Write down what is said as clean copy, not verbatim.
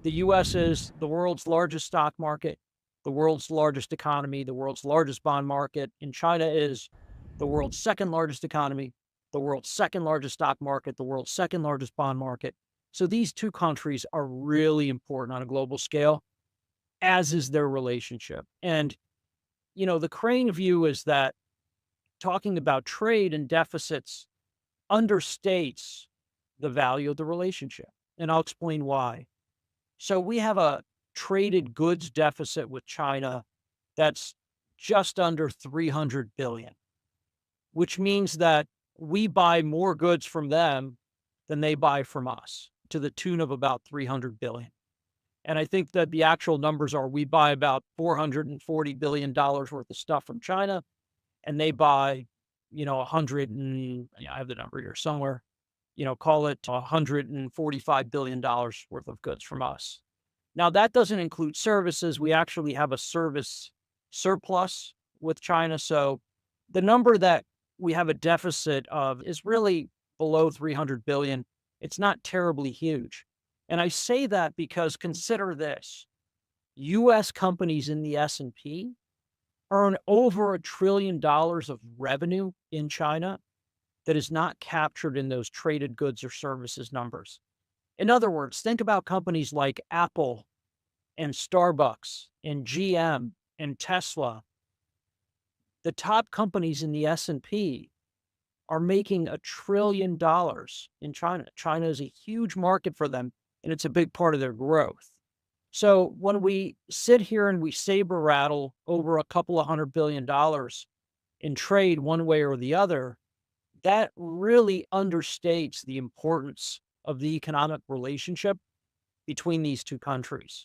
The US is the world's largest stock market, the world's largest economy, the world's largest bond market, and China is the world's second largest economy, the world's second largest stock market, the world's second largest bond market. So these two countries are really important on a global scale, as is their relationship. And, the Crane view is that talking about trade and deficits understates the value of the relationship. And I'll explain why. So we have a traded goods deficit with China that's just under 300 billion, which means that we buy more goods from them than they buy from us to the tune of about 300 billion. And I think that the actual numbers are we buy about $440 billion worth of stuff from China and they buy, 100 and yeah, I have the number here somewhere, call it $145 billion worth of goods from us. Now, that doesn't include services. We actually have a service surplus with China. So the number that we have a deficit of is really below 300 billion. It's not terribly huge. And I say that because consider this. US companies in the S&P earn over $1 trillion of revenue in China that is not captured in those traded goods or services numbers. In other words, think about companies like Apple and Starbucks and GM and Tesla. The top companies in the S&P are making $1 trillion in China. China is a huge market for them, and it's a big part of their growth. So when we sit here and we saber rattle over a couple of $100 billion in trade one way or the other, that really understates the importance of the economic relationship between these two countries.